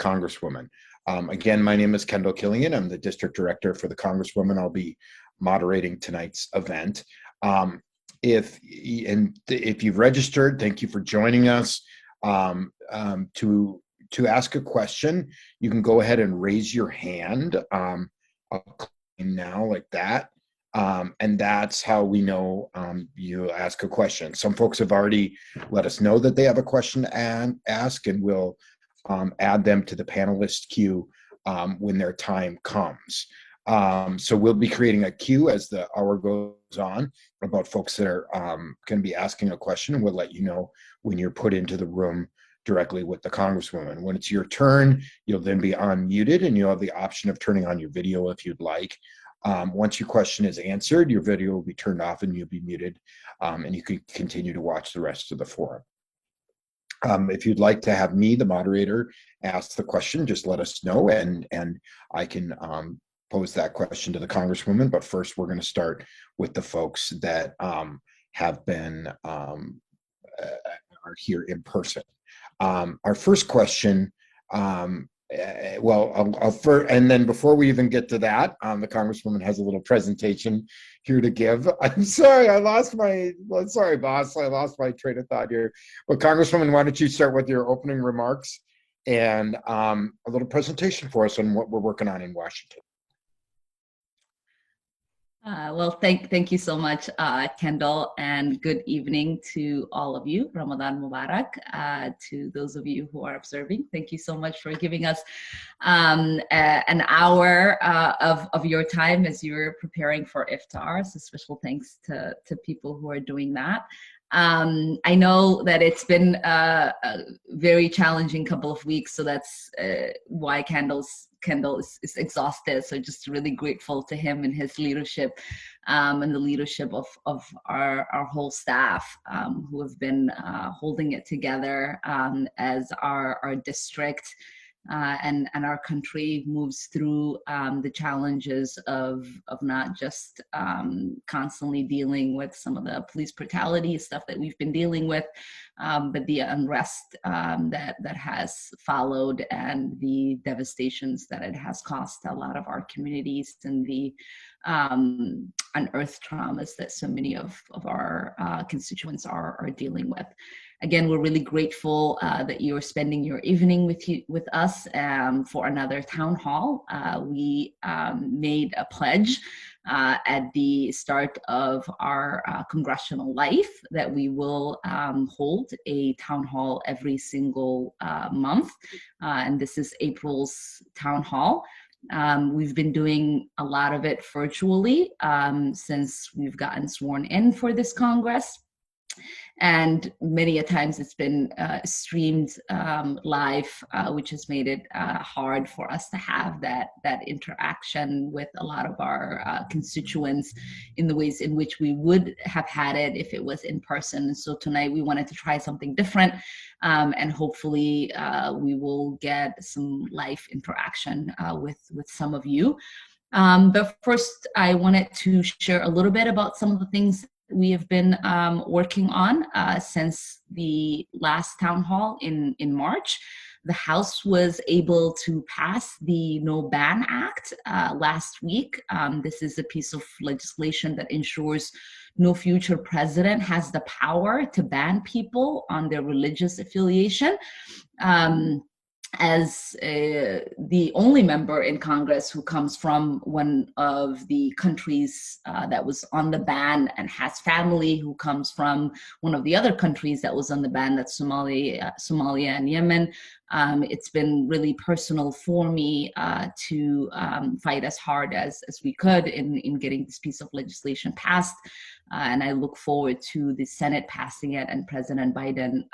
Congresswoman. Again, my name is Kendall Killian. I'm the District Director for the Congresswoman. I'll be moderating tonight's event. If you've registered, thank you for joining us. To ask a question, you can go ahead and raise your hand. I'll click now like that. And that's how we know you ask a question. Some folks have already let us know that they have a question to ask, and we'll add them to the panelist queue when their time comes. So we'll be creating a queue as the hour goes on about folks that are going to be asking a question, and we'll let you know when you're put into the room directly with the Congresswoman. When it's your turn, you'll then be unmuted, and you'll have the option of turning on your video if you'd like. Once your question is answered, your video will be turned off and you'll be muted, and you can continue to watch the rest of the forum. If you'd like to have me, the moderator, ask the question, just let us know, and I can pose that question to the Congresswoman. But first, we're going to start with the folks that have been are here in person. Our first question, and then before we even get to that, the Congresswoman has a little presentation here to give. I'm sorry, sorry, boss, I lost my train of thought here. But Congresswoman, why don't you start with your opening remarks and a little presentation for us on what we're working on in Washington. Well, thank you so much, Kendall, and good evening to all of you. Ramadan Mubarak to those of you who are observing. Thank you so much for giving us an hour of your time as you're preparing for iftar. So special thanks to people who are doing that. I know that it's been a very challenging couple of weeks, so that's why Kendall is exhausted. So just really grateful to him and his leadership and the leadership of our whole staff who have been holding it together as our district and our country moves through the challenges of not just constantly dealing with some of the police brutality stuff that we've been dealing with, but the unrest that has followed and the devastations that it has caused a lot of our communities, and the unearthed traumas that so many of our constituents are dealing with. Again, we're really grateful that you're spending your evening with us for another town hall. We made a pledge at the start of our congressional life that we will hold a town hall every single month, and this is April's town hall. We've been doing a lot of it virtually since we've gotten sworn in for this Congress. And many a times it's been streamed live, which has made it hard for us to have that interaction with a lot of our constituents in the ways in which we would have had it if it was in person. So tonight we wanted to try something different, and hopefully we will get some live interaction with some of you. But first, I wanted to share a little bit about some of the things we have been working on since the last town hall in March. The House was able to pass the No Ban Act last week. This is a piece of legislation that ensures no future president has the power to ban people on their religious affiliation. As the only member in Congress who comes from one of the countries that was on the ban and has family who comes from one of the other countries that was on the ban, that's Somalia and Yemen, it's been really personal for me to fight as hard as we could in getting this piece of legislation passed. And I look forward to the Senate passing it and President Biden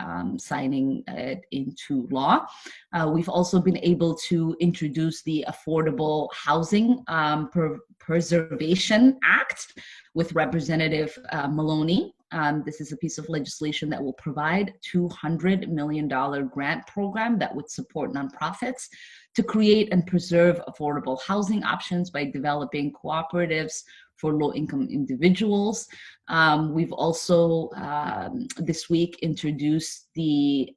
signing it into law. We've also been able to introduce the Affordable Housing Preservation Act with Representative Maloney. This is a piece of legislation that will provide $200 million grant program that would support nonprofits to create and preserve affordable housing options by developing cooperatives, for low-income individuals. We've also this week introduced the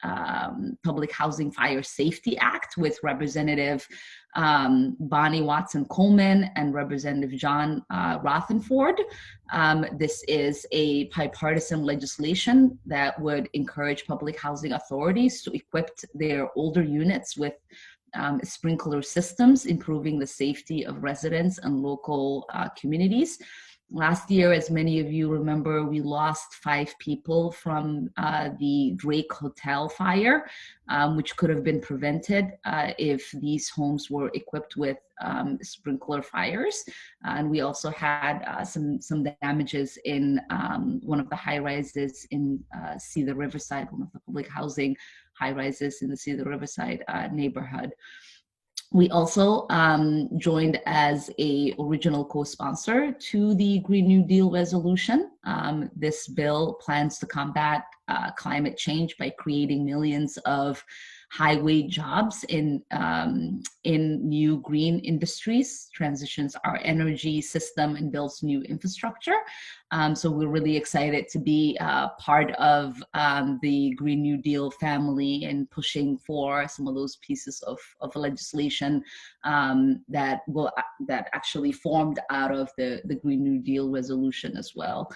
Public Housing Fire Safety Act with Representative Bonnie Watson Coleman and Representative John Rothenford. This is a bipartisan legislation that would encourage public housing authorities to equip their older units with sprinkler systems, improving the safety of residents and local communities. Last year, as many of you remember, we lost 5 people from the Drake Hotel fire, which could have been prevented if these homes were equipped with sprinkler fires. And we also had some damages in one of the high rises in Cedar Riverside, one of the public housing high rises in the Cedar Riverside neighborhood. We also joined as a original co-sponsor to the Green New Deal resolution. This bill plans to combat climate change by creating millions of high-wage jobs in new green industries, transitions our energy system, and builds new infrastructure. So we're really excited to be part of the Green New Deal family and pushing for some of those pieces of legislation that actually formed out of the Green New Deal resolution as well.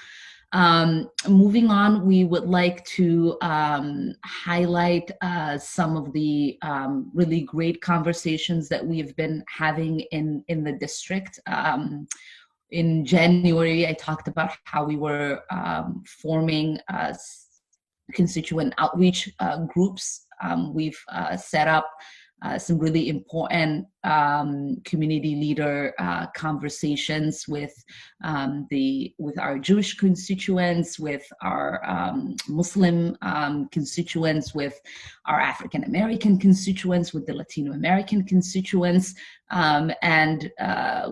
Moving on, we would like to highlight some of the really great conversations that we've been having in the district. In January, I talked about how we were forming constituent outreach groups. We've set up some really important community leader conversations with our Jewish constituents, with our Muslim constituents, with our African American constituents, with the Latino American constituents, and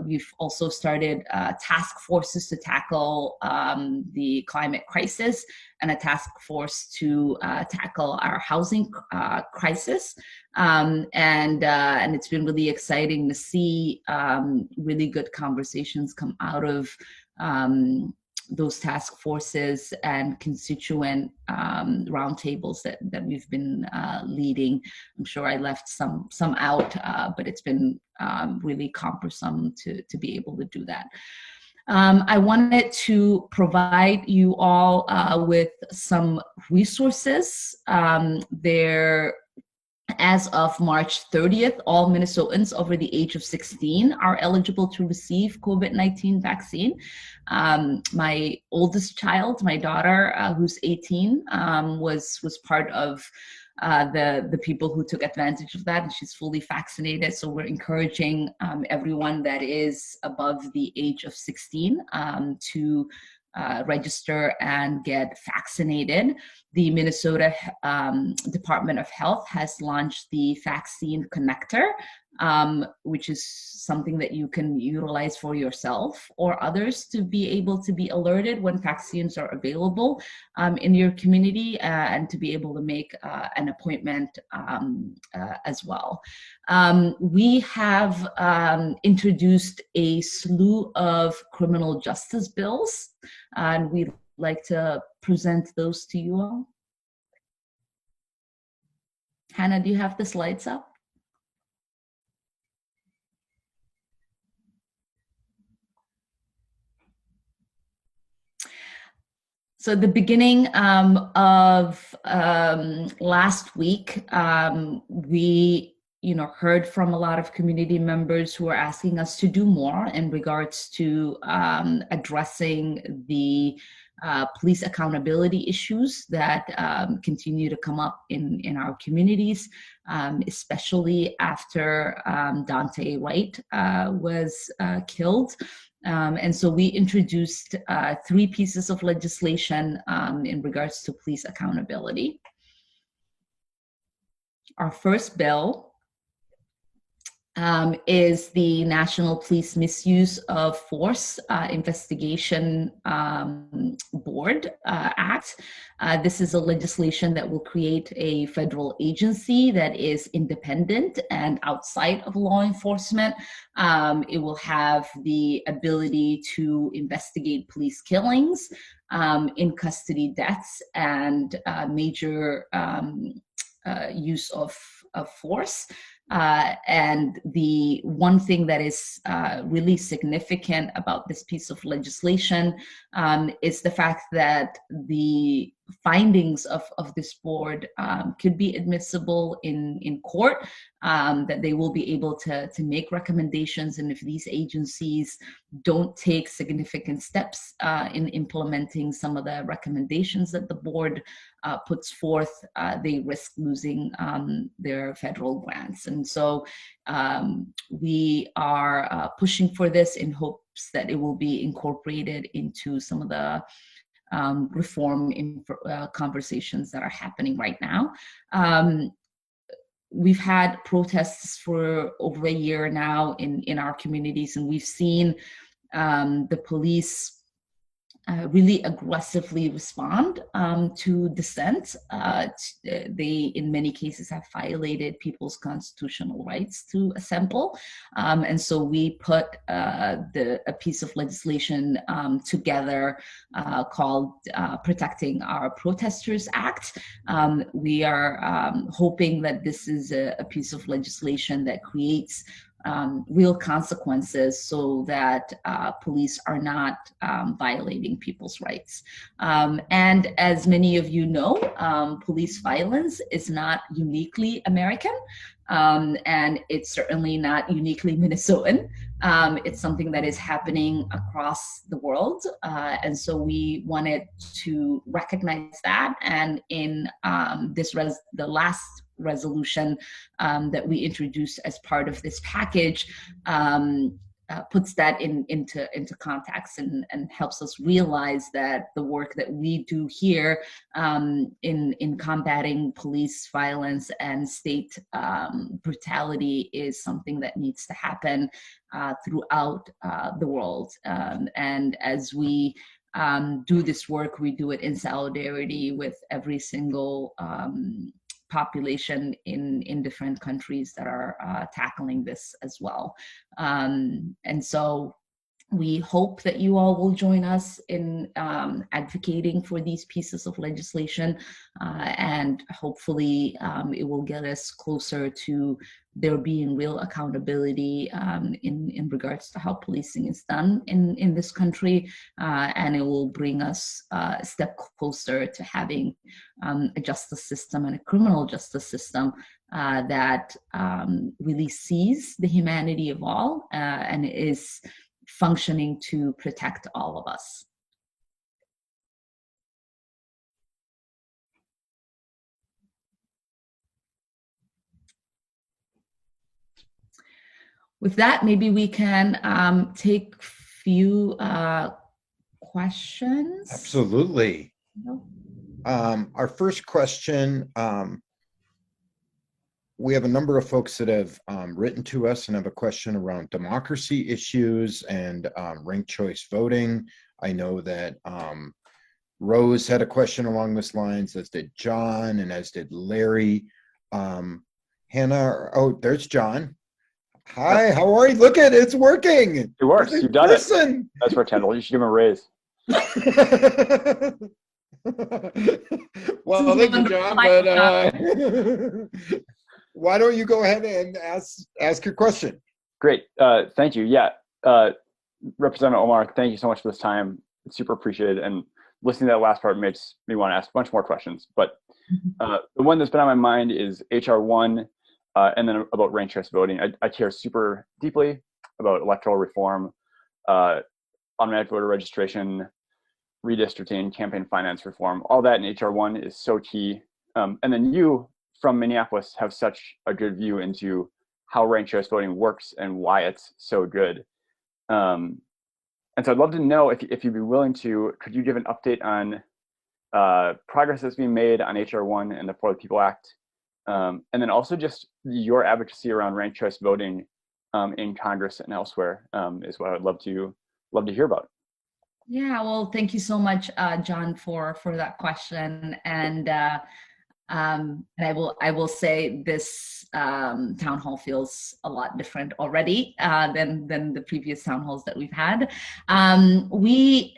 we've also started task forces to tackle the climate crisis and a task force to tackle our housing crisis. And it's been really exciting to see really good conversations come out of those task forces and constituent roundtables that we've been leading. I'm sure I left some out, but it's been really cumbersome to be able to do that. I wanted to provide you all with some resources. As of March 30th, all Minnesotans over the age of 16 are eligible to receive COVID-19 vaccine. My oldest child, my daughter, who's 18, was part of the people who took advantage of that, and she's fully vaccinated. So we're encouraging everyone that is above the age of 16 to register and get vaccinated. The Minnesota Department of Health has launched the Vaccine Connector, which is something that you can utilize for yourself or others to be able to be alerted when vaccines are available in your community, and to be able to make an appointment as well. We have introduced a slew of criminal justice bills, and we'd like to present those to you all. Hannah, do you have the slides up? So at the beginning of last week, we heard from a lot of community members who are asking us to do more in regards to addressing the police accountability issues that continue to come up in our communities, especially after Dante Wright was killed. And so we introduced 3 pieces of legislation in regards to police accountability. Our first bill is the National Police Misuse of Force Investigation Board Act. This is a legislation that will create a federal agency that is independent and outside of law enforcement. It will have the ability to investigate police killings, in custody deaths, and major use of force. And the one thing that is really significant about this piece of legislation is the fact that the findings of this board could be admissible in court, that they will be able to make recommendations. And if these agencies don't take significant steps in implementing some of the recommendations that the board puts forth, they risk losing their federal grants. And so we are pushing for this in hopes that it will be incorporated into some of the reform conversations that are happening right now. We've had protests for over a year now in our communities, and we've seen the police really aggressively respond to dissent. They, in many cases, have violated people's constitutional rights to assemble. And so we put a piece of legislation together called Protecting Our Protesters Act. We are hoping that this is a piece of legislation that creates real consequences so that police are not violating people's rights. And as many of you know, police violence is not uniquely American, and it's certainly not uniquely Minnesotan. It's something that is happening across the world. And so we wanted to recognize that. And in the last resolution that we introduced as part of this package puts that into context and helps us realize that the work that we do here in combating police violence and state brutality is something that needs to happen throughout the world. And as we do this work, we do it in solidarity with every single population in different countries that are tackling this as well. And so we hope that you all will join us in advocating for these pieces of legislation, and hopefully it will get us closer to there being real accountability in regards to how policing is done in this country, and it will bring us a step closer to having a justice system and a criminal justice system that really sees the humanity of all and is functioning to protect all of us. With that, maybe we can take a few questions. Absolutely. Our first question, we have a number of folks that have written to us and have a question around democracy issues and ranked choice voting. I know that Rose had a question along this lines, as did John, and as did Larry. Hannah, oh, there's John. Hi, how are you? Look at it, it's working. It works. You've done it. That's for Kendall. You should give him a raise. Well, thank you, John. But why don't you go ahead and ask your question? Great. Thank you. Yeah. Representative Omar, thank you so much for this time. It's super appreciated. And listening to that last part makes me want to ask a bunch more questions. But the one that's been on my mind is HR 1. And then about ranked choice voting. I care super deeply about electoral reform, automatic voter registration, redistricting, campaign finance reform. All that in HR 1 is so key. And then you, from Minneapolis, have such a good view into how ranked choice voting works and why it's so good. And so I'd love to know if you'd be willing to, could you give an update on progress that's being made on HR 1 and the For the People Act? And then also just your advocacy around ranked choice voting in Congress and elsewhere is what I would love to hear about. Yeah, well, thank you so much, John, for that question. And I will say this town hall feels a lot different already than the previous town halls that we've had. We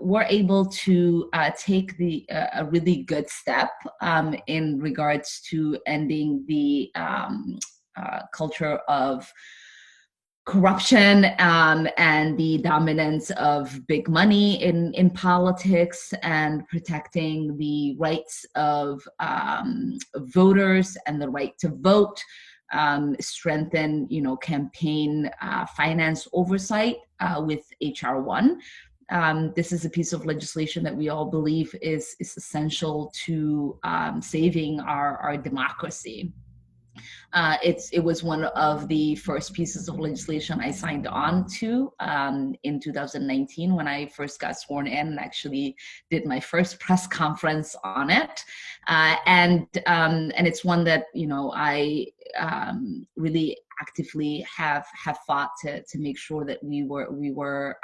were able to take a really good step in regards to ending the culture of corruption and the dominance of big money in politics, and protecting the rights of voters and the right to vote, strengthen, campaign finance oversight with HR 1. This is a piece of legislation that we all believe is essential to saving our democracy. It was one of the first pieces of legislation I signed on to in 2019 when I first got sworn in, and actually did my first press conference on it. And it's one that I really actively have fought to make sure that we were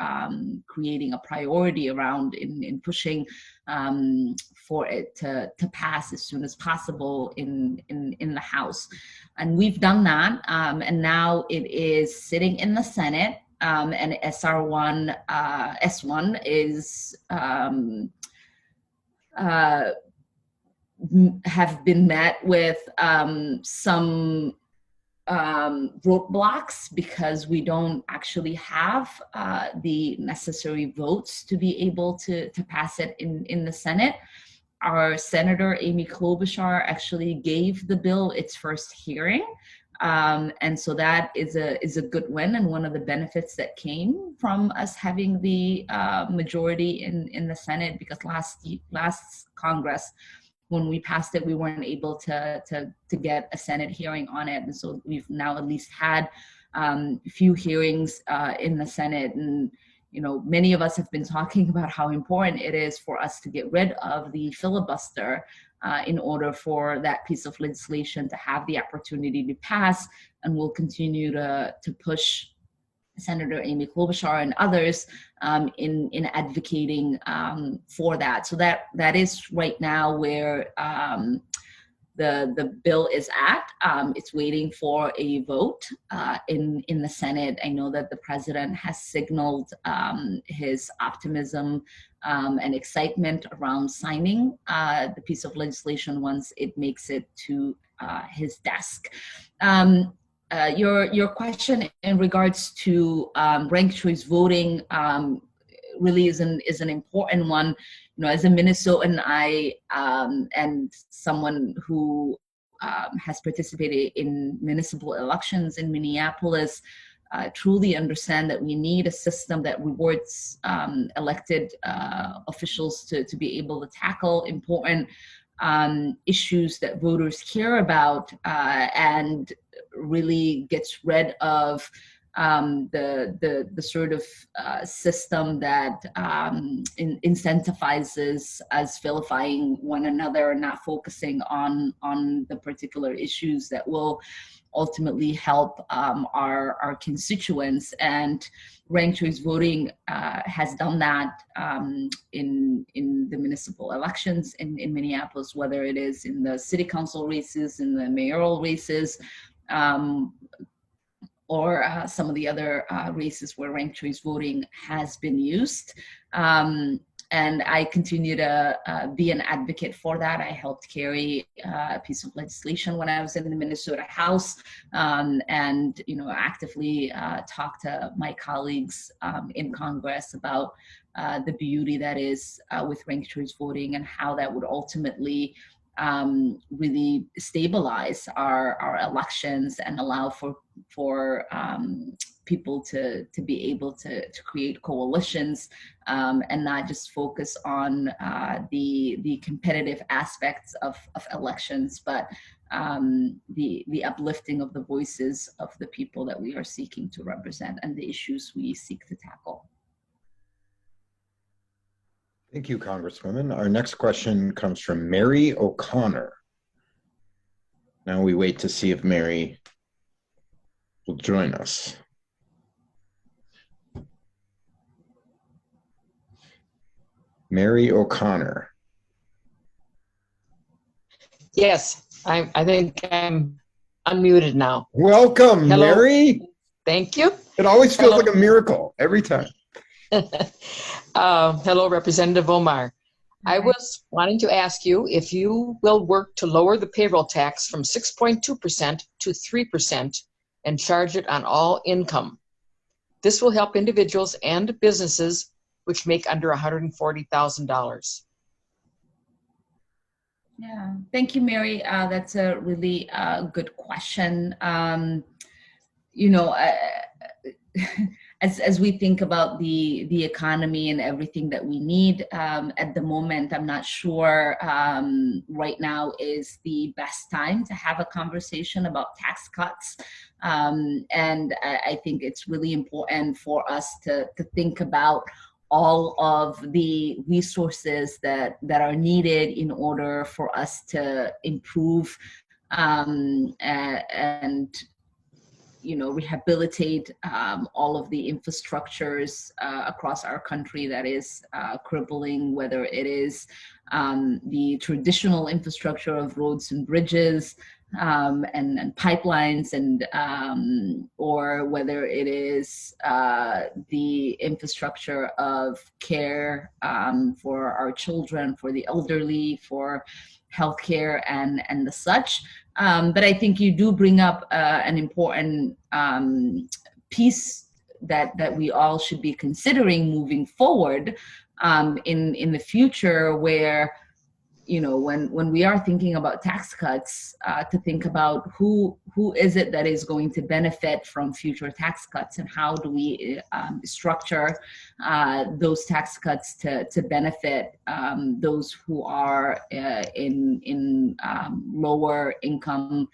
creating a priority around in pushing for it to pass as soon as possible in the House. And we've done that, and now it is sitting in the Senate, and S1 is have been met with some roadblocks, because we don't actually have the necessary votes to be able to pass it in the Senate. Our Senator Amy Klobuchar actually gave the bill its first hearing, and so that is a good win, and one of the benefits that came from us having the majority in the Senate, because last Congress, when we passed it, we weren't able to get a Senate hearing on it. And so we've now at least had a few hearings in the Senate. And, many of us have been talking about how important it is for us to get rid of the filibuster in order for that piece of legislation to have the opportunity to pass. And we'll continue to push Senator Amy Klobuchar and others in advocating for that. So that is right now where the bill is at. It's waiting for a vote in the Senate. I know that the president has signaled his optimism and excitement around signing the piece of legislation once it makes it to his desk. Your question in regards to ranked choice voting really is an important one. As a Minnesotan, I and someone who has participated in municipal elections in Minneapolis, truly understand that we need a system that rewards elected officials to be able to tackle important issues that voters care about, and really gets rid of the sort of system that incentivizes us vilifying one another, not focusing on the particular issues that will ultimately help our constituents. And ranked choice voting has done that in the municipal elections in Minneapolis, whether it is in the city council races, in the mayoral races, or some of the other races where ranked choice voting has been used. And I continue to be an advocate for that. I helped carry a piece of legislation when I was in the Minnesota House, and actively talk to my colleagues in Congress about the beauty that is with ranked choice voting, and how that would ultimately really stabilize our elections and allow for people to be able to create coalitions, and not just focus on the competitive aspects of elections, but the uplifting of the voices of the people that we are seeking to represent and the issues we seek to tackle. Thank you, Congresswoman. Our next question comes from Mary O'Connor. Now we wait to see if Mary will join us. Mary O'Connor. Yes, I think I'm unmuted now. Welcome, Hello. Mary. Thank you. It always feels Hello. like a miracle every time. Hello, Representative Omar. I was wanting to ask you if you will work to lower the payroll tax from 6.2% to 3% and charge it on all income. This will help individuals and businesses which make under $140,000. Yeah, thank you, Mary. That's a really good question. You know, as we think about the economy and everything that we need at the moment, I'm not sure right now is the best time to have a conversation about tax cuts. And I think it's really important for us to think about all of the resources that are needed in order for us to improve and rehabilitate all of the infrastructures across our country that is crippling, whether it is the traditional infrastructure of roads and bridges and pipelines, and or whether it is the infrastructure of care for our children, for the elderly, for healthcare and the such. But I think you do bring up an important piece that we all should be considering moving forward in the future, where when we are thinking about tax cuts, to think about who is it that is going to benefit from future tax cuts, and how do we structure those tax cuts to benefit those who are in lower income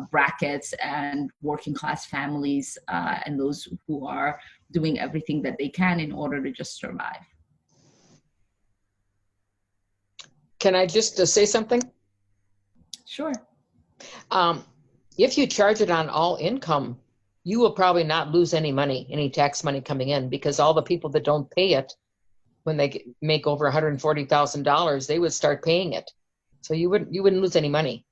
brackets and working class families, and those who are doing everything that they can in order to just survive. Can I just say something? Sure. If you charge it on all income, you will probably not lose any money, any tax money coming in, because all the people that don't pay it, when they make over $140,000, they would start paying it. So you wouldn't lose any money.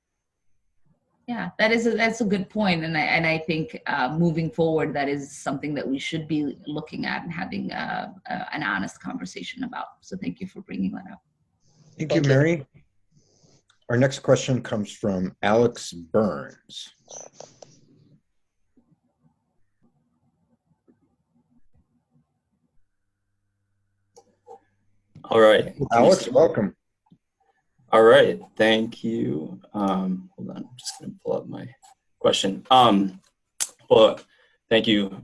Yeah, that's a good point, and I think moving forward, that is something that we should be looking at and having an honest conversation about. So thank you for bringing that up. Thank you, Mary. Our next question comes from Alex Burns. All right. Alex, welcome. All right. Thank you. Hold on. I'm just going to pull up my question. Well, thank you,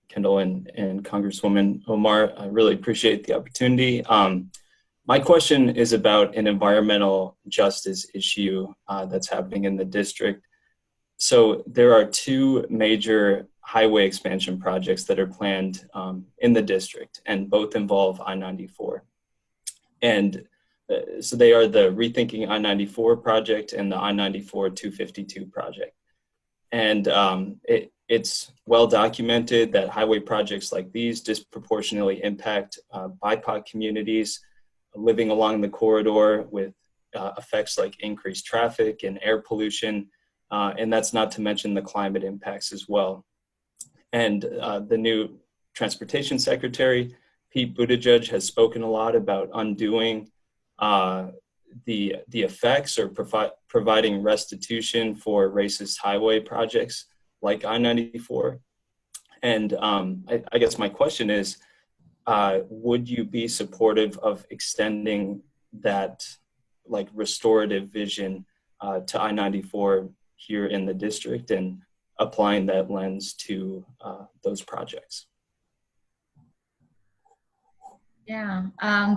Kendall and Congresswoman Omar. I really appreciate the opportunity. My question is about an environmental justice issue that's happening in the district. So there are two major highway expansion projects that are planned in the district, and both involve I-94. And so they are the Rethinking I-94 project and the I-94 252 project. And it's well documented that highway projects like these disproportionately impact BIPOC communities living along the corridor, with effects like increased traffic and air pollution, and that's not to mention the climate impacts as well. And the new Transportation Secretary, Pete Buttigieg, has spoken a lot about undoing the effects, or providing restitution for racist highway projects like I-94. And I guess my question is, would you be supportive of extending that like restorative vision to I-94 here in the district and applying that lens to those projects? Yeah,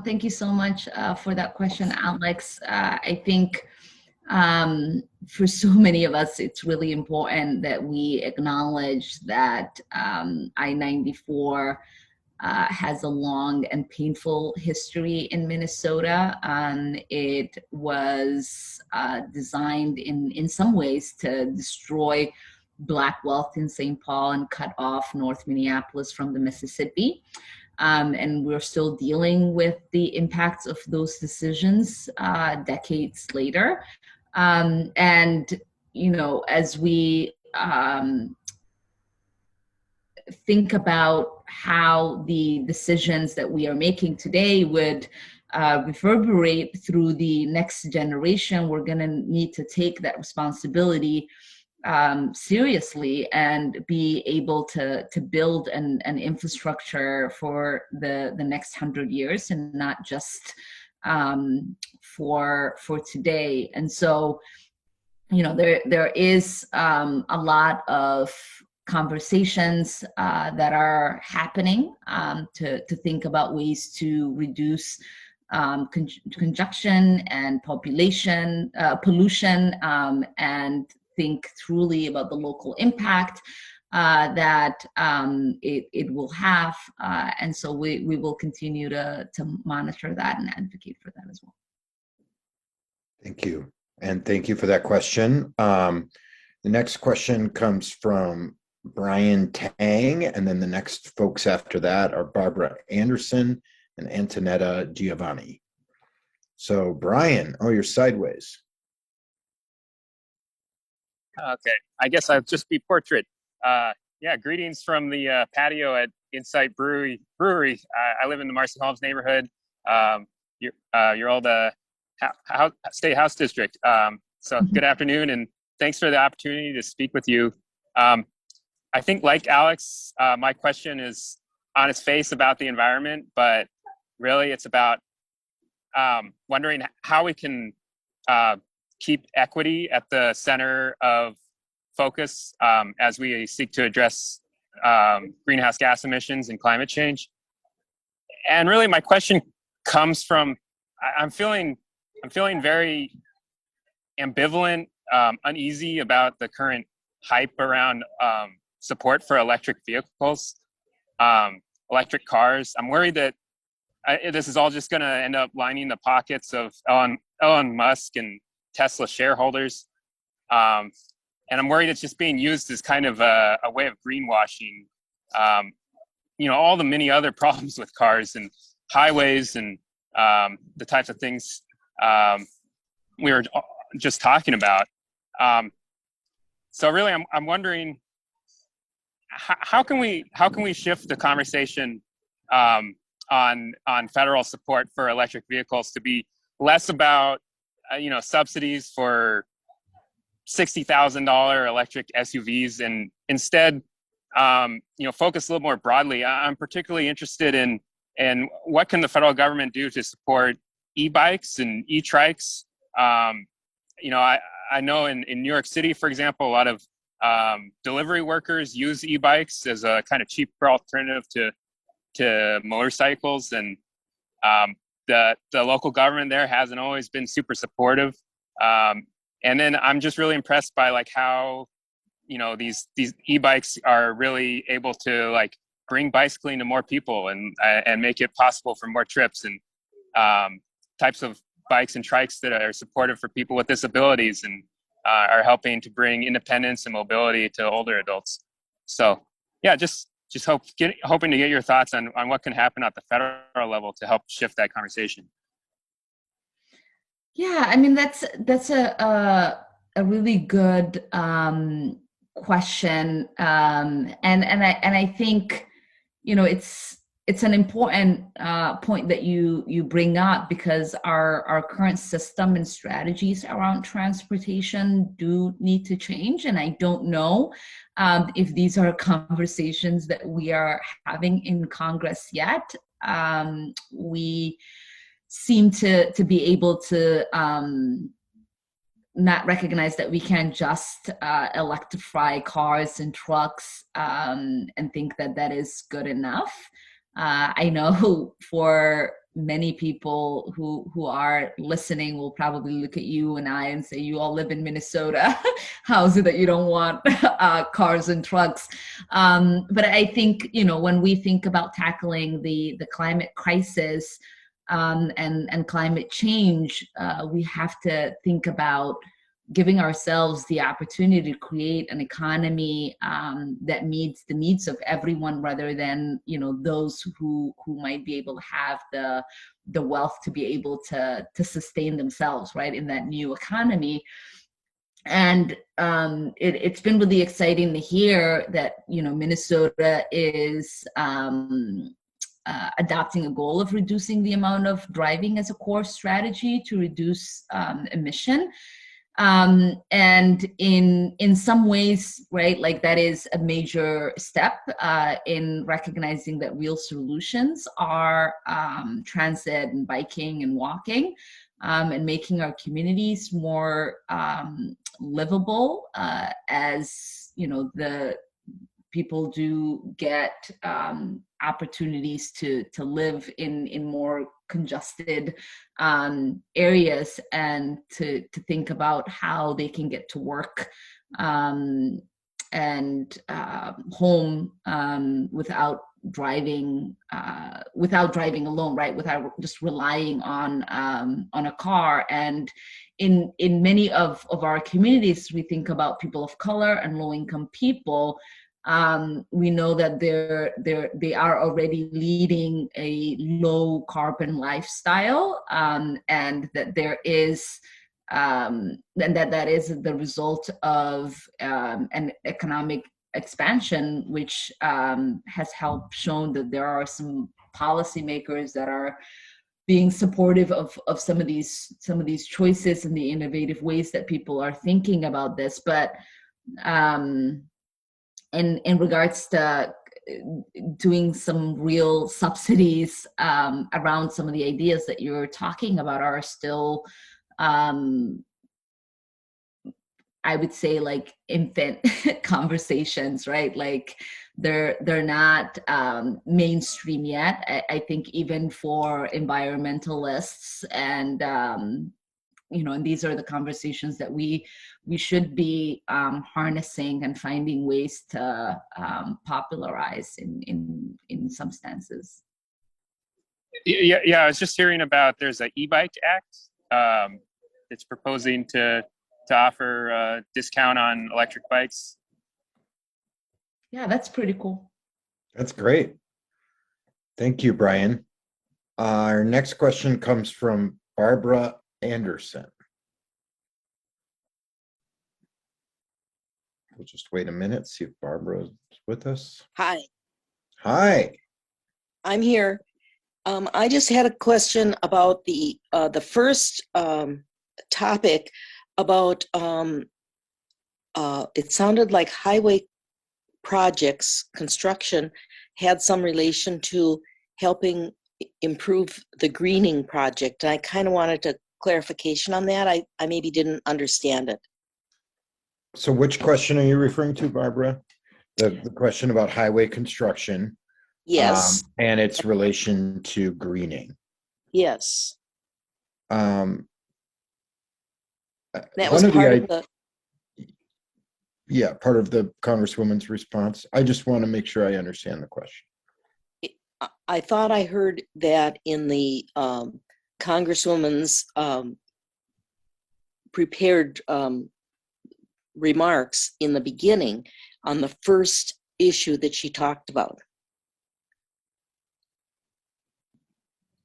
thank you so much for that question, Alex. I think for so many of us, it's really important that we acknowledge that I-94 has a long and painful history in Minnesota. It was designed in some ways to destroy Black wealth in St. Paul and cut off North Minneapolis from the Mississippi. And we're still dealing with the impacts of those decisions decades later. And, as we think about how the decisions that we are making today would reverberate through the next generation, we're going to need to take that responsibility seriously and be able to build an infrastructure for the next 100 years and not just for today. And so, there is a lot of conversations that are happening to think about ways to reduce congestion and pollution, and think truly about the local impact that it will have. And so we will continue to monitor that and advocate for that as well. Thank you. And thank you for that question. The next question comes from Brian Tang, and then the next folks after that are Barbara Anderson and Antonetta Giovanni. So Brian, you're sideways. Okay, I guess I'll just be portrait. Yeah, greetings from the patio at Insight Brewery. I live in the Marcy Holmes neighborhood, your old State House District. So good afternoon, and thanks for the opportunity to speak with you. I think, like Alex, my question is on its face about the environment, but really it's about wondering how we can keep equity at the center of focus as we seek to address greenhouse gas emissions and climate change. And really my question comes from, I'm feeling very ambivalent, uneasy about the current hype around support for electric vehicles, electric cars. I'm worried that this is all just going to end up lining the pockets of Elon Musk and Tesla shareholders. And I'm worried it's just being used as kind of a way of greenwashing, all the many other problems with cars and highways and the types of things we were just talking about. So really, I'm wondering how can we shift the conversation on federal support for electric vehicles to be less about subsidies for $60,000 electric SUVs, and instead focus a little more broadly. I'm particularly interested in what can the federal government do to support e-bikes and e-trikes. I know in New York City, for example, a lot of delivery workers use e-bikes as a kind of cheaper alternative to motorcycles, and the local government there hasn't always been super supportive. And then I'm just really impressed by how these e-bikes are really able to bring bicycling to more people and make it possible for more trips and types of bikes and trikes that are supportive for people with disabilities and are helping to bring independence and mobility to older adults. So yeah, just hoping to get your thoughts on what can happen at the federal level to help shift that conversation. Yeah, I mean that's a really good question, and I think it's an important point that you bring up, because our current system and strategies around transportation do need to change, and I don't know if these are conversations that we are having in Congress yet. We seem to be able to not recognize that we can't just electrify cars and trucks and think that is good enough. I know for many people who are listening will probably look at you and I and say, you all live in Minnesota. How is it that you don't want cars and trucks? But I think, when we think about tackling the climate crisis and climate change, we have to think about giving ourselves the opportunity to create an economy that meets the needs of everyone, rather than, you know, those who might be able to have the wealth to be able to sustain themselves, right, in that new economy. And it's been really exciting to hear that, you know, Minnesota is adopting a goal of reducing the amount of driving as a core strategy to reduce emission. And in some ways, right, like that is a major step in recognizing that real solutions are transit and biking and walking, and making our communities more livable, as you know, the people do get opportunities to live in more congested areas, and to think about how they can get to work and home without driving alone, right? Without just relying on a car. And in many of our communities, we think about people of color and low-income people. We know that they are already leading a low carbon lifestyle, and that there is and that is the result of an economic expansion, which has helped shown that there are some policymakers that are being supportive of some of these choices and the innovative ways that people are thinking about this. But in regards to doing some real subsidies around some of the ideas that you're talking about are still, I would say, like infant conversations, right? Like they're not mainstream yet. I think even for environmentalists, and you know, and these are the conversations that we should be harnessing and finding ways to popularize in some stances. Yeah. I was just hearing about there's an e-bike act that's proposing to offer a discount on electric bikes. Yeah, that's pretty cool. That's great. Thank you, Brian. Our next question comes from Barbara Anderson. We'll just wait a minute, see if Barbara is with us. Hi. Hi. I'm here. I just had a question about the first topic about it sounded like highway projects construction had some relation to helping improve the greening project. And I kind of wanted a clarification on that. I maybe didn't understand it. So which question are you referring to, Barbara? The question about highway construction. Yes. And its relation to greening. Yes. That was part of the... Yeah, part of the Congresswoman's response. I just want to make sure I understand the question. I thought I heard that in the Congresswoman's prepared remarks in the beginning on the first issue that she talked about.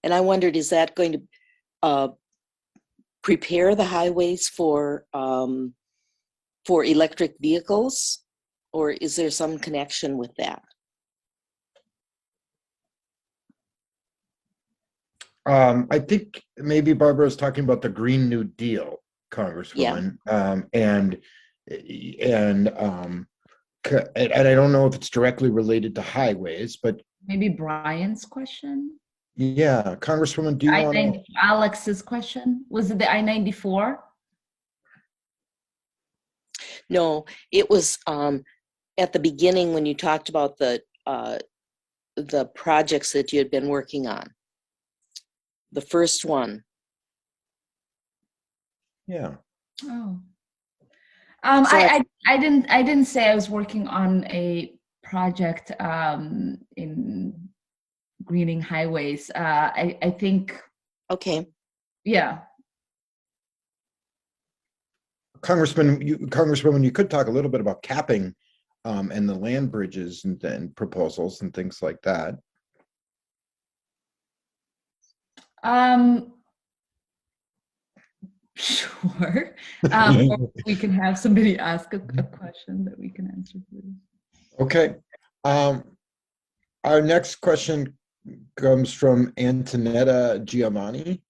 And I wondered, is that going to prepare the highways for electric vehicles, or is there some connection with that? I think maybe Barbara is talking about the Green New Deal, Congresswoman. Yeah. And I don't know if it's directly related to highways, but maybe Brian's question. Yeah, Congresswoman, do you want to? Alex's question, was it the I-94? No, it was at the beginning when you talked about the projects that you had been working on. The first one. Yeah. Oh. I didn't say I was working on a project in greening highways. I think. Okay. Yeah. Congresswoman, you could talk a little bit about capping and the land bridges and proposals and things like that. Sure. Or we can have somebody ask a question that we can answer. Okay. Our next question comes from Antonetta Giovanni.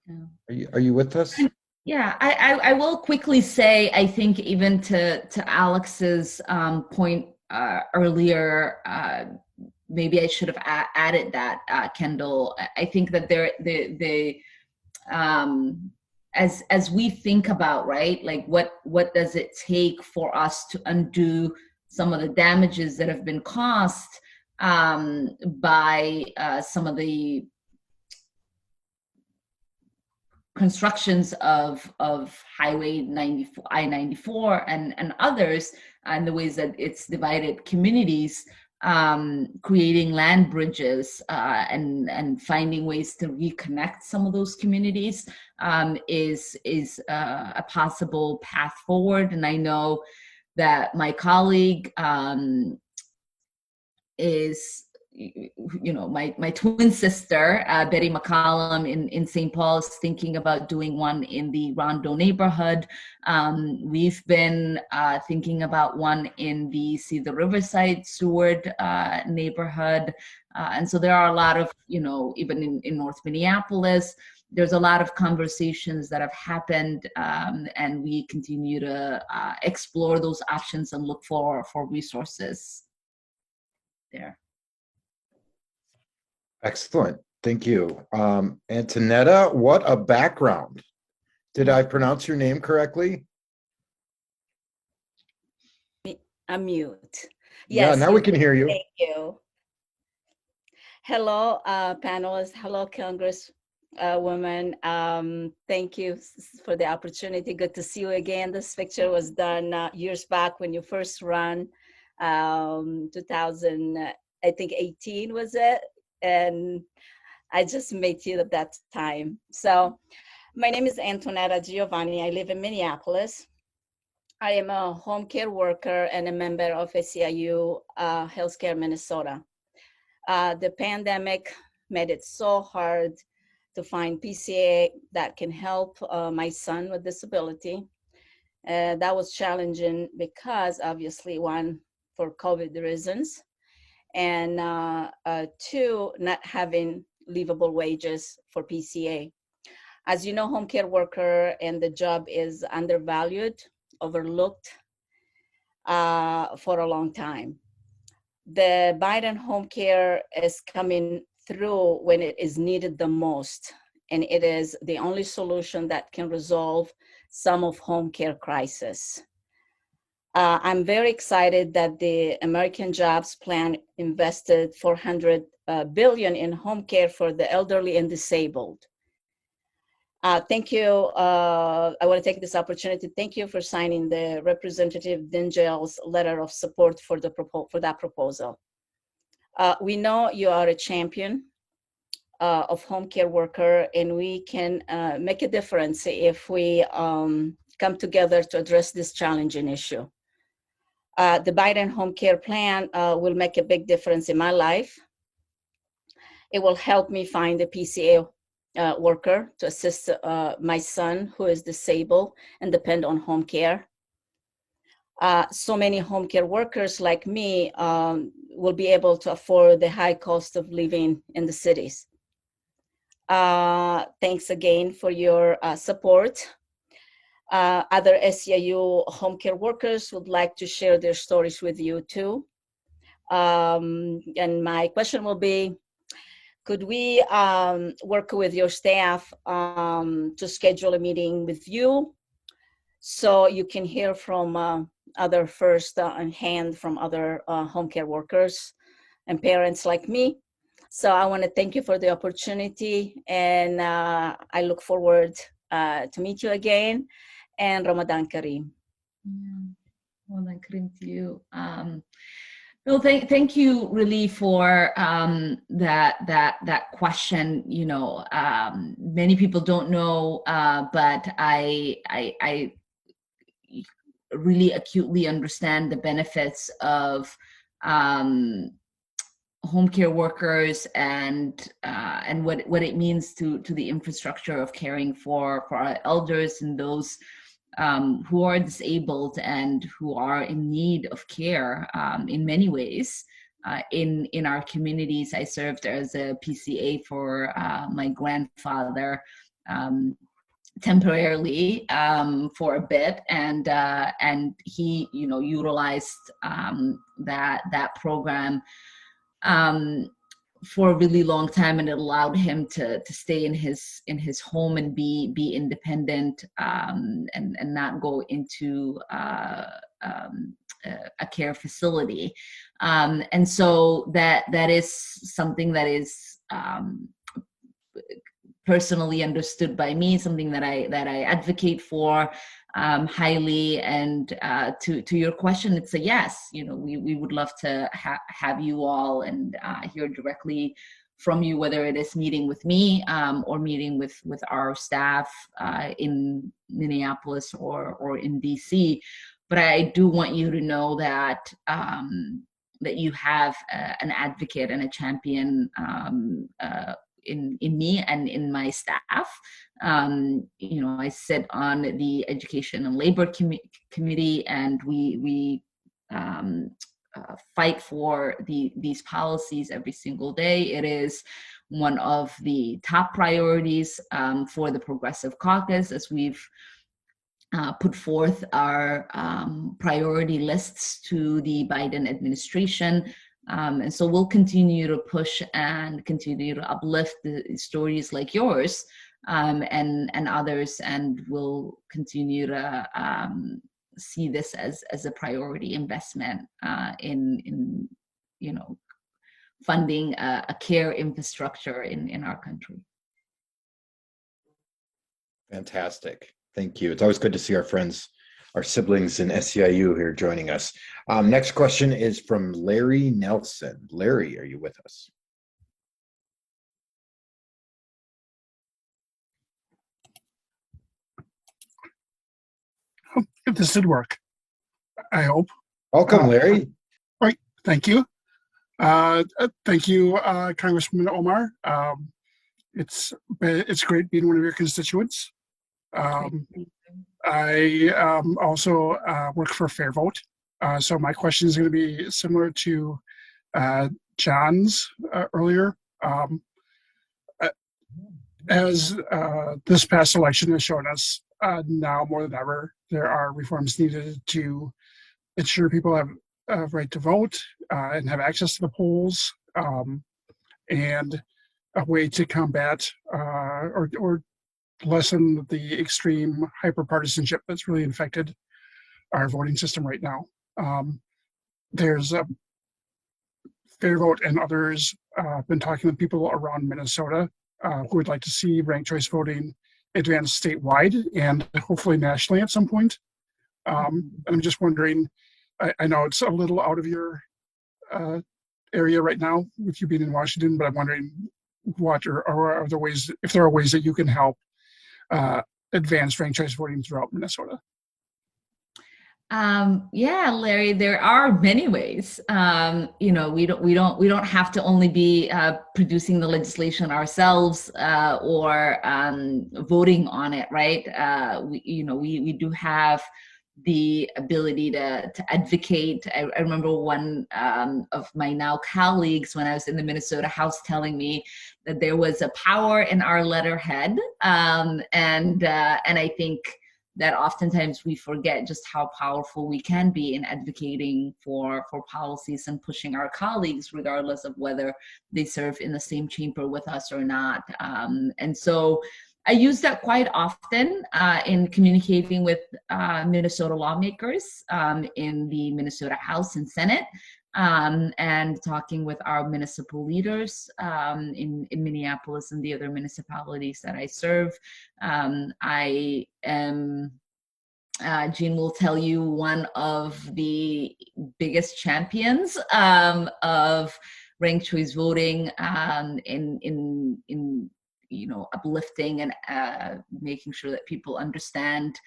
Yeah. Are you with us? Yeah, I will quickly say, I think even to Alex's point earlier, maybe I should have added that, Kendall. I think that as we think about, right, like what does it take for us to undo some of the damages that have been caused by some of the constructions of Highway 94, I-94 and others, and the ways that it's divided communities, creating land bridges and finding ways to reconnect some of those communities is a possible path forward. And I know that my colleague is, my twin sister, Betty McCollum in St. Paul, is thinking about doing one in the Rondo neighborhood. We've been thinking about one in the Riverside Seward neighborhood. And so there are a lot of, even in North Minneapolis, there's a lot of conversations that have happened, and we continue to explore those options and look for resources there. Excellent. Thank you. Antonetta, what a background. Did I pronounce your name correctly? Unmute. Yeah, Yes, now we can hear you. Thank you. Hello, panelists. Hello, Congresswoman. Thank you for the opportunity. Good to see you again. This picture was done years back when you first ran, 2018 was it? And I just met you at that time. So my name is Antonetta Giovanni. I live in Minneapolis. I am a home care worker and a member of SEIU Healthcare Minnesota. The pandemic made it so hard to find PCA that can help my son with disability. That was challenging because obviously, one, for COVID reasons, and two, not having livable wages for PCA. As you know, home care worker and the job is undervalued, overlooked for a long time. The Biden home care is coming through when it is needed the most, and it is the only solution that can resolve some of home care crisis. I'm very excited that the American Jobs Plan invested $400 billion in home care for the elderly and disabled. Thank you. I want to take this opportunity to thank you for signing the Representative Dingel's letter of support for that proposal. We know you are a champion of home care worker, and we can make a difference if we come together to address this challenging issue. The Biden home care plan will make a big difference in my life. It will help me find a PCA worker to assist my son who is disabled and depend on home care. So many home care workers like me will be able to afford the high cost of living in the cities. Thanks again for your support. Other SEIU home care workers would like to share their stories with you too. And my question will be, could we work with your staff to schedule a meeting with you so you can hear from other first-hand from other home care workers and parents like me? So I want to thank you for the opportunity, and I look forward to meet you again, and Ramadan Kareem. Yeah. Ramadan Kareem to you. Well, thank you really for that question. Many people don't know, but I really acutely understand the benefits of home care workers and what it means to the infrastructure of caring for our elders and those who are disabled and who are in need of care in many ways. In our communities, I served as a PCA for my grandfather temporarily for a bit, and he, utilized that program for a really long time, and it allowed him to stay in his home and be independent, and not go into a care facility, and so that is something that is personally understood by me, something that I advocate for highly. And to your question, it's a yes. We would love to have you all and hear directly from you, whether it is meeting with me or meeting with our staff in Minneapolis or in DC. But I do want you to know that that you have an advocate and a champion in me and in my staff. I sit on the Education and Labor Committee, and we fight for these policies every single day. It is one of the top priorities for the Progressive Caucus, as we've put forth our priority lists to the Biden administration. And so we'll continue to push and continue to uplift the stories like yours and others, and we'll continue to see this as a priority investment in funding a care infrastructure in our country. Fantastic. Thank you. It's always good to see our friends, our siblings in SEIU here joining us. Next question is from Larry Nelson. Larry, are you with us? If this did work, I hope. Welcome, Larry. Right. Thank you. Thank you, Congressman Omar. It's great being one of your constituents. I also work for Fair Vote. So my question is going to be similar to John's earlier. As this past election has shown us, now more than ever, there are reforms needed to ensure people have a right to vote and have access to the polls, and a way to combat or lessen the extreme hyper-partisanship that's really infected our voting system right now. There's Fair Vote and others been talking with people around Minnesota who would like to see ranked choice voting advanced statewide and hopefully nationally at some point. I'm just wondering, I know it's a little out of your area right now with you being in Washington, but I'm wondering what are the ways, if there are ways that you can help advance ranked choice voting throughout Minnesota. Yeah, Larry, there are many ways. We don't have to only be producing the legislation ourselves or voting on it, right? We do have the ability to advocate. I remember one of my now colleagues when I was in the Minnesota House telling me that there was a power in our letterhead, and I think that oftentimes we forget just how powerful we can be in advocating for policies and pushing our colleagues, regardless of whether they serve in the same chamber with us or not. And so I use that quite often in communicating with Minnesota lawmakers in the Minnesota House and Senate, and talking with our municipal leaders in Minneapolis and the other municipalities that I serve. I am, Jean will tell you, one of the biggest champions of ranked choice voting in uplifting and making sure that people understand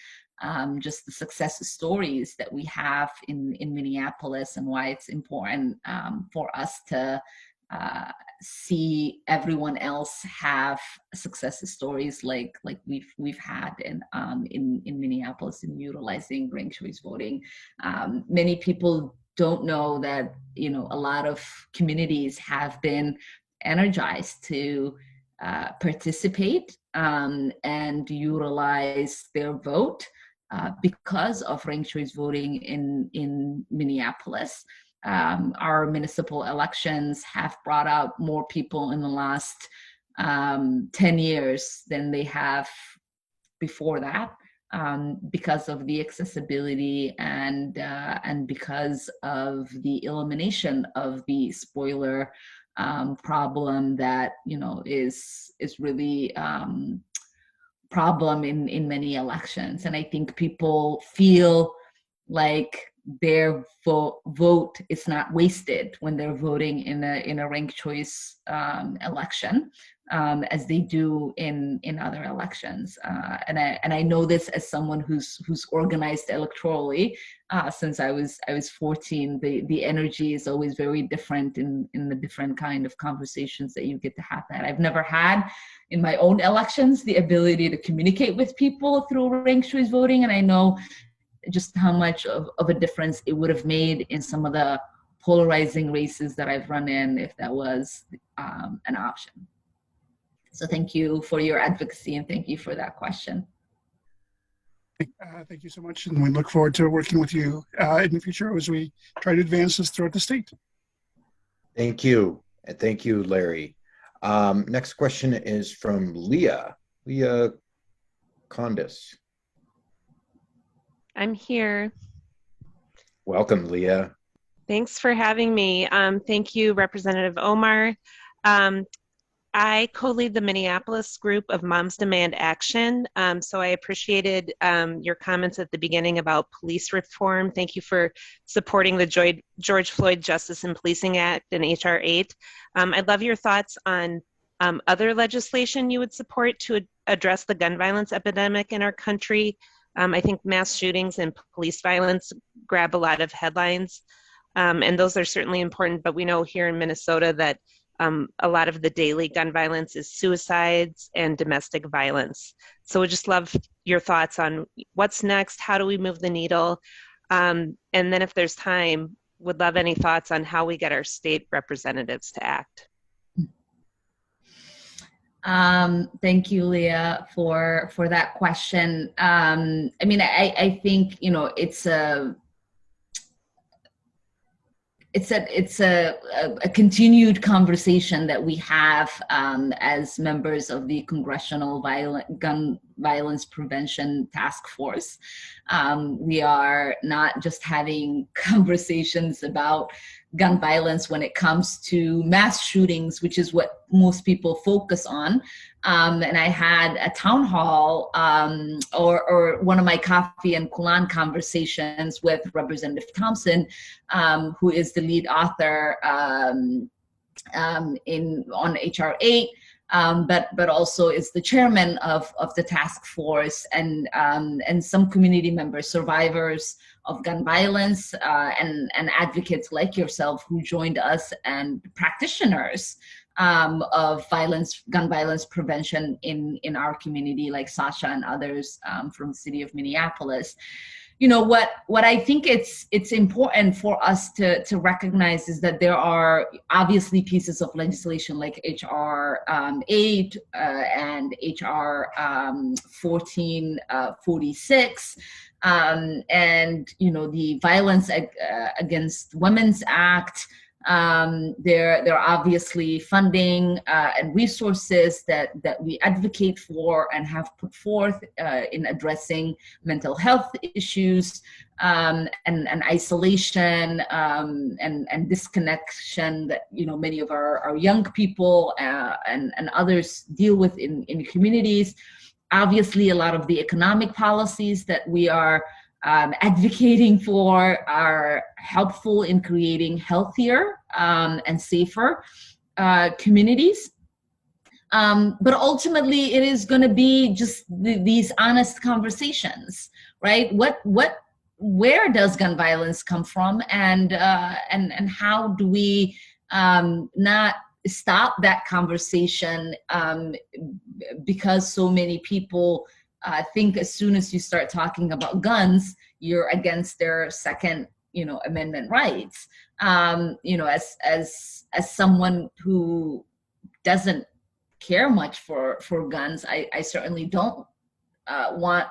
just the success stories that we have in Minneapolis, and why it's important for us to see everyone else have success stories like we've had in Minneapolis in utilizing ranked choice voting. Many people don't know that, you know, a lot of communities have been energized to participate and utilize their vote because of ranked choice voting in Minneapolis. Our municipal elections have brought out more people in the last 10 years than they have before that, because of the accessibility and because of the elimination of the spoiler problem that, you know, is really problem in many elections. And I think people feel like their vote is not wasted when they're voting in a ranked choice election, as they do in other elections. And I know this as someone who's organized electorally since I was 14. The energy is always very different in the different kind of conversations that you get to have. That I've never had in my own elections the ability to communicate with people through ranked choice voting, and I know just how much of a difference it would have made in some of the polarizing races that I've run in if that was an option. So thank you for your advocacy, and thank you for that question. Thank you so much, and we look forward to working with you in the future as we try to advance this throughout the state. Thank you, and thank you, Larry. Next question is from Leah Condis. I'm here. Welcome, Leah. Thanks for having me. Thank you, Representative Omar. I co-lead the Minneapolis group of Moms Demand Action, so I appreciated your comments at the beginning about police reform. Thank you for supporting the George Floyd Justice and Policing Act and H.R. 8. I'd love your thoughts on other legislation you would support to address the gun violence epidemic in our country. I think mass shootings and police violence grab a lot of headlines, and those are certainly important, but we know here in Minnesota that a lot of the daily gun violence is suicides and domestic violence. So we'd just love your thoughts on what's next, how do we move the needle, and then if there's time, would love any thoughts on how we get our state representatives to act. Thank you, Leah, for that question. I mean, I think, you know, it's a continued conversation that we have as members of the Congressional Gun Violence Prevention Task Force. We are not just having conversations about gun violence when it comes to mass shootings, which is what most people focus on. And I had a town hall or one of my coffee and Kulan conversations with Representative Thompson, who is the lead author on H.R. 8, but also is the chairman of the task force, and some community members, survivors of gun violence, and advocates like yourself who joined us, and practitioners of gun violence prevention in our community, like Sasha and others from the city of Minneapolis. You know, what I think it's important for us to recognize is that there are obviously pieces of legislation like H.R. 8 and H.R. 1446, and, you know, the Violence Against Women's Act. There are obviously funding and resources that we advocate for and have put forth in addressing mental health issues and isolation and disconnection that, you know, many of our young people and others deal with in communities. Obviously, a lot of the economic policies that we are advocating for are helpful in creating healthier and safer communities. But ultimately, it is going to be just these honest conversations, right? Where does gun violence come from, and how do we not stop that conversation because so many people think as soon as you start talking about guns, you're against their Second, Amendment rights. As someone who doesn't care much for guns, I certainly don't want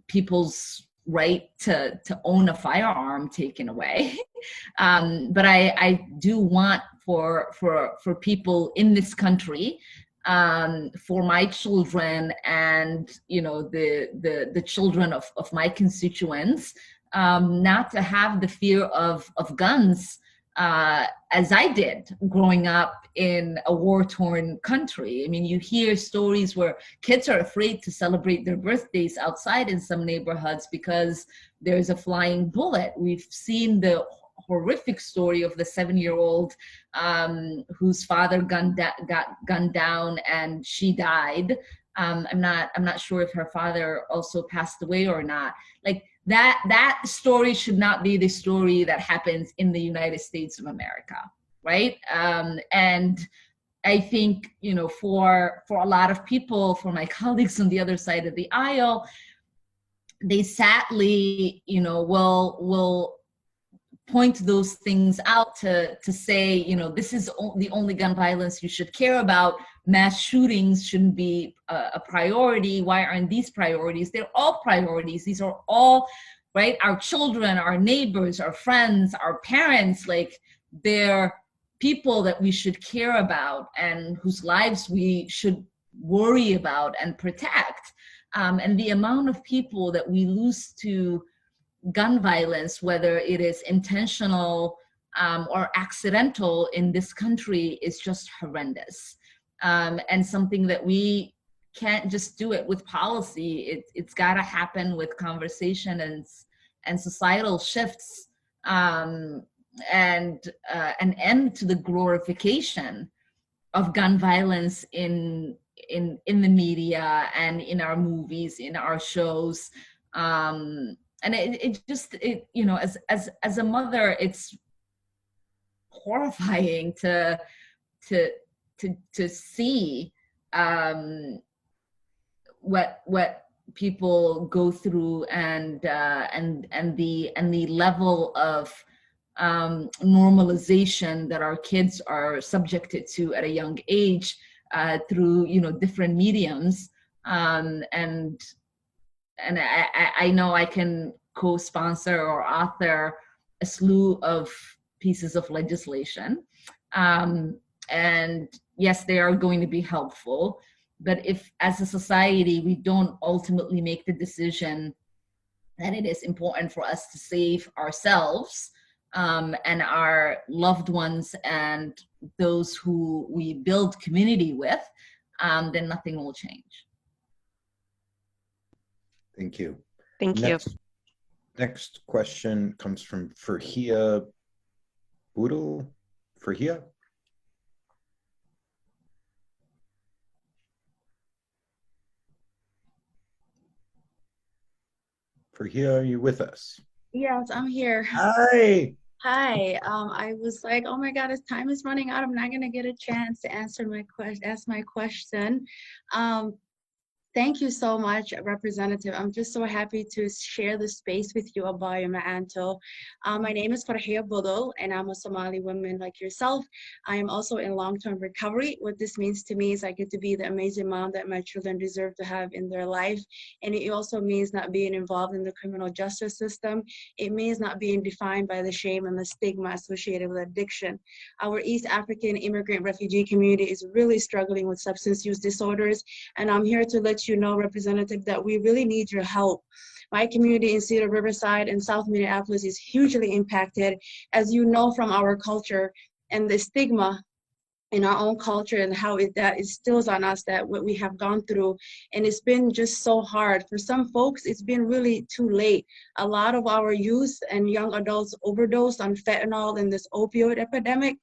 people's right to own a firearm taken away. But I do want for people in this country, for my children and the children of my constituents, not to have the fear of guns as I did growing up in a war-torn country. I mean, you hear stories where kids are afraid to celebrate their birthdays outside in some neighborhoods because there's a flying bullet. We've seen the horrific story of the 7-year-old whose father got gunned down and she died. I'm not sure if her father also passed away or not. Like that story should not be the story that happens in the United States of America, right? And I think, for a lot of people, for my colleagues on the other side of the aisle, they sadly, will point those things out to say, this is the only gun violence you should care about. Mass shootings shouldn't be a priority. Why aren't these priorities? They're all priorities. These are all, right? Our children, our neighbors, our friends, our parents, like they're people that we should care about and whose lives we should worry about and protect. And the amount of people that we lose to gun violence, whether it is intentional or accidental in this country, is just horrendous. And something that we can't just do it with policy. It's got to happen with conversation and societal shifts, and an end to the glorification of gun violence in the media and in our movies, in our shows. And it just as a mother, it's horrifying to see what people go through and the level of normalization that our kids are subjected to at a young age through different mediums, and I know I can co-sponsor or author a slew of pieces of legislation. And yes, they are going to be helpful, but if as a society we don't ultimately make the decision that it is important for us to save ourselves and our loved ones and those who we build community with, then nothing will change. Thank you. Thank you. Next question comes from Farhia Boodle. Farhia? Farhia, are you with us? Yes, I'm here. Hi. Hi. I was like, oh my God, as time is running out, I'm not gonna get a chance to ask my question. Thank you so much, Representative. I'm just so happy to share the space with you, Abaya Ma'anto. My name is Farhia Budul, and I'm a Somali woman like yourself. I am also in long-term recovery. What this means to me is I get to be the amazing mom that my children deserve to have in their life. And it also means not being involved in the criminal justice system. It means not being defined by the shame and the stigma associated with addiction. Our East African immigrant refugee community is really struggling with substance use disorders, and I'm here to let you know, Representative, that we really need your help. My community in Cedar Riverside and South Minneapolis is hugely impacted, as you know, from our culture and the stigma in our own culture and how that instills on us that what we have gone through. And it's been just so hard. For some folks, it's been really too late. A lot of our youth and young adults overdosed on fentanyl in this opioid epidemic.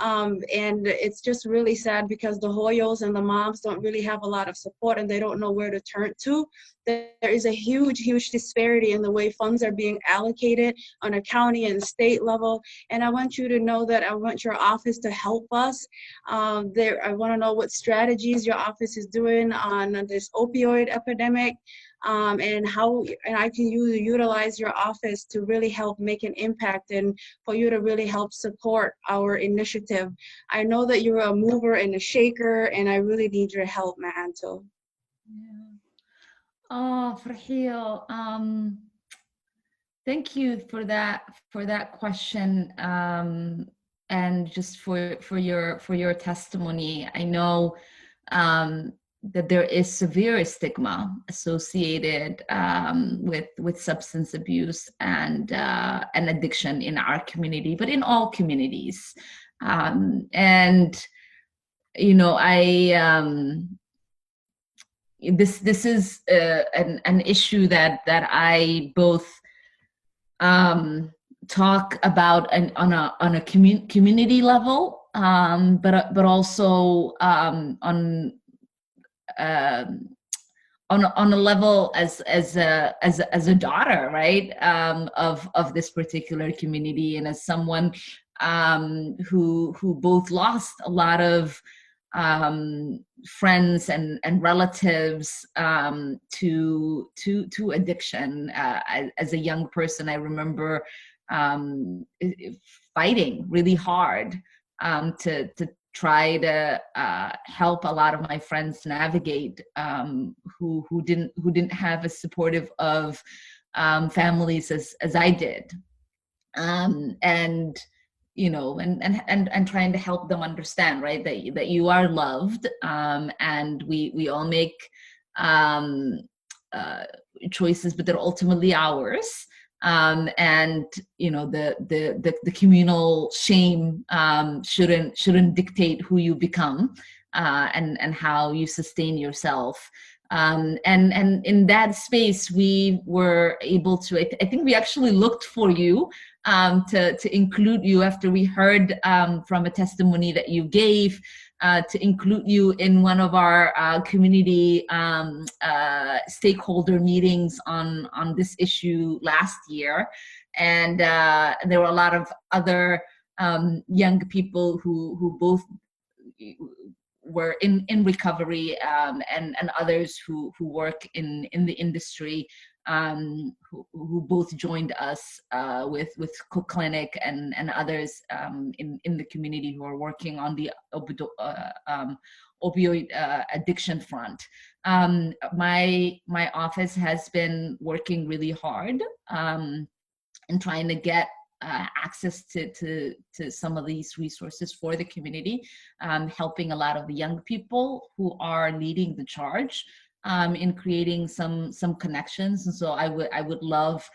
And it's just really sad because the Hoyos and the moms don't really have a lot of support and they don't know where to turn to there is a huge disparity in the way funds are being allocated on a county and state level. And I want you to know that I want your office to help us. I want to know what strategies your office is doing on this opioid epidemic, and how I can utilize your office to really help make an impact and for you to really help support our initiative. I know that you're a mover and a shaker, and I really need your help, Ma'anto. Yeah. Oh, Farhil, thank you for that question, and just for your testimony. I know that there is severe stigma associated with substance abuse and addiction in our community, but in all communities. And you know, this is an issue that I both talk about on a community level, but also on a level as a daughter, right, of this particular community, and as someone who both lost a lot of friends and relatives to addiction. As a young person, I remember fighting really hard to try to help a lot of my friends navigate who didn't have as supportive of families as I did, and you know, and trying to help them understand, right, that you are loved, and we all make choices, but they're ultimately ours. And you know, the communal shame shouldn't dictate who you become, and how you sustain yourself. And in that space, we were able to, I think we actually looked for you to include you after we heard from a testimony that you gave, to include you in one of our community stakeholder meetings on this issue last year. And there were a lot of other young people who both were in recovery, and others who work in the industry, who both joined us with Cook Clinic and others in the community who are working on the opioid addiction front. My office has been working really hard in trying to get access to some of these resources for the community, helping a lot of the young people who are leading the charge in creating some connections. And so I would love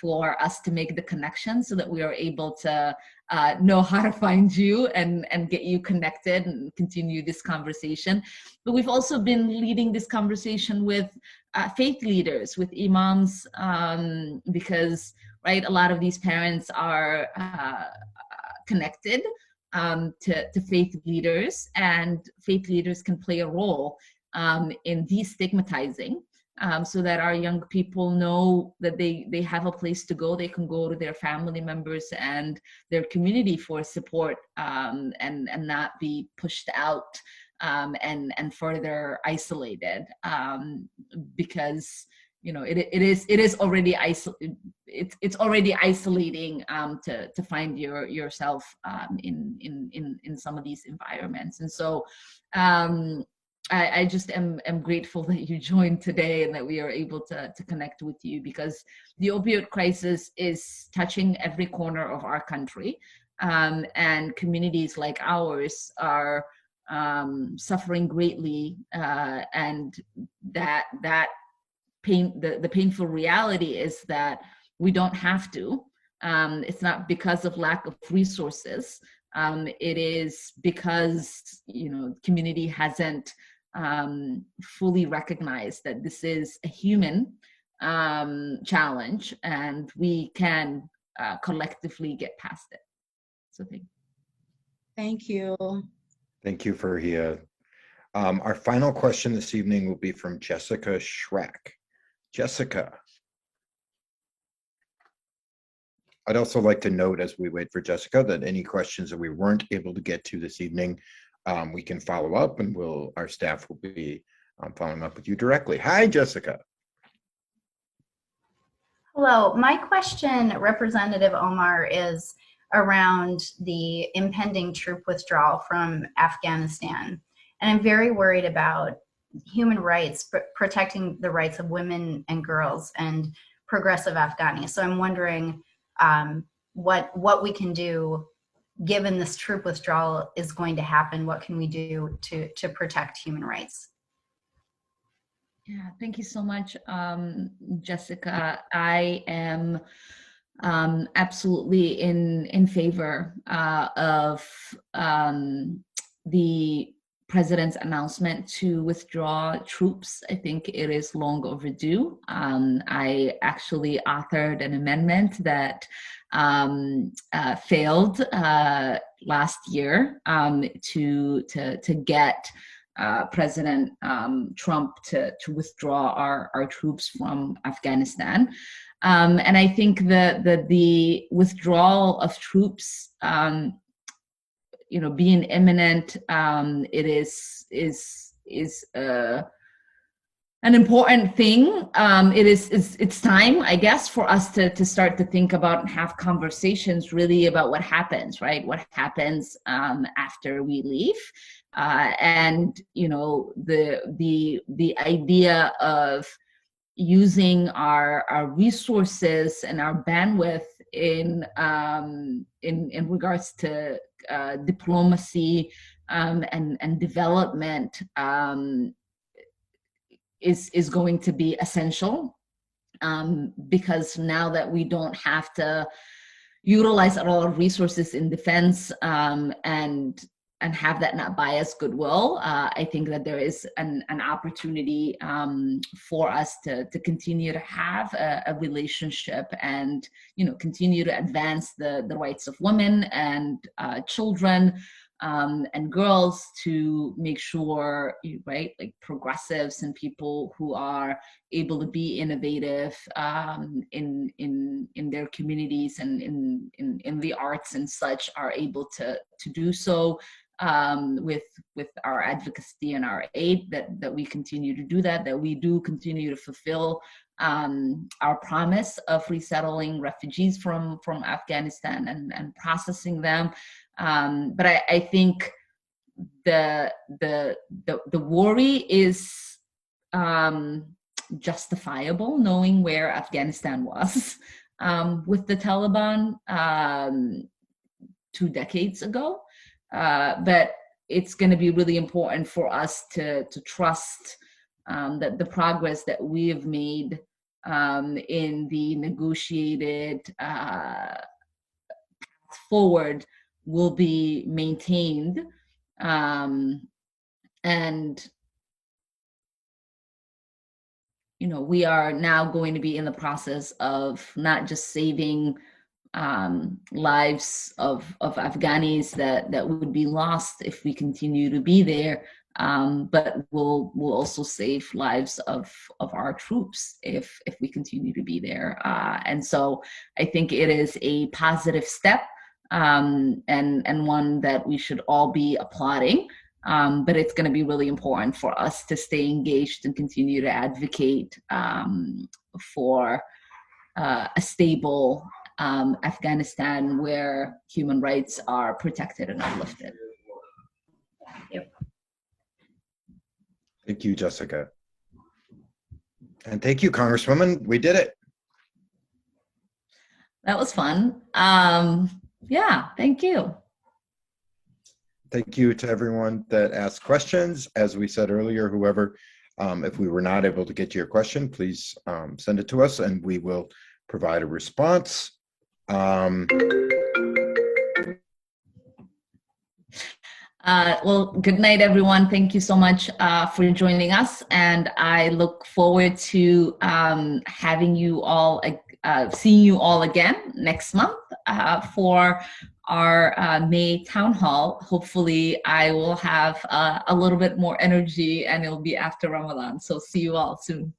for us to make the connection so that we are able to know how to find you and get you connected and continue this conversation. But we've also been leading this conversation with faith leaders, with imams, because, right, a lot of these parents are connected to faith leaders, and faith leaders can play a role in destigmatizing, so that our young people know that they have a place to go. They can go to their family members and their community for support, and not be pushed out and further isolated, because you know it is already it's already isolating to find yourself in some of these environments. And so I just am grateful that you joined today and that we are able to connect with you, because the opioid crisis is touching every corner of our country, and communities like ours are suffering greatly, and that pain, the painful reality is that we don't have to. It's not because of lack of resources. It is because, you know, the community hasn't fully recognized that this is a human challenge, and we can collectively get past it. So thank you. Thank you. Thank you, Farhia. Our final question this evening will be from Jessica Schreck. Jessica. I'd also like to note, as we wait for Jessica, that any questions that we weren't able to get to this evening, we can follow up, and our staff will be following up with you directly. Hi, Jessica. Hello. My question, Representative Omar, is around the impending troop withdrawal from Afghanistan. And I'm very worried about human rights, protecting the rights of women and girls and progressive Afghani. So I'm wondering what we can do given this troop withdrawal is going to happen. What can we do to protect human rights? Yeah, thank you so much, Jessica. I am absolutely in favor of the president's announcement to withdraw troops. I think it is long overdue. I actually authored an amendment that failed last year to get President Trump to withdraw our troops from Afghanistan. And I think that the withdrawal of troops, being imminent, it is an important thing. It's time, I guess, for us to start to think about and have conversations really about what happens, right? What happens after we leave. And the idea of using our resources and our bandwidth in regards to diplomacy and development is going to be essential, because now that we don't have to utilize all our resources in defense and have that not bias goodwill, I think that there is an opportunity for us to continue to have a relationship and continue to advance the rights of women and children and girls, to make sure, right, like progressives and people who are able to be innovative in their communities and in the arts and such, are able to do so with our advocacy and our aid, that we continue to do that we do continue to fulfill our promise of resettling refugees from Afghanistan and processing them. But I think the worry is justifiable, knowing where Afghanistan was with the Taliban 2 decades ago. But it's going to be really important for us to trust that the progress that we have made in the negotiated path forward will be maintained. And we are now going to be in the process of not just saving lives of Afghanis that would be lost if we continue to be there, but we'll also save lives of our troops if we continue to be there. And so I think it is a positive step, and one that we should all be applauding. But it's going to be really important for us to stay engaged and continue to advocate for a stable Afghanistan where human rights are protected and uplifted. Yep. Thank you, Jessica. And thank you, Congresswoman. We did it. That was fun. Yeah, thank you. Thank you to everyone that asked questions. As we said earlier, whoever, if we were not able to get to your question, please send it to us and we will provide a response. Well, good night, everyone. Thank you so much for joining us. And I look forward to having you all, seeing you all again next month for our May town hall. Hopefully I will have a little bit more energy and it'll be after Ramadan. So see you all soon.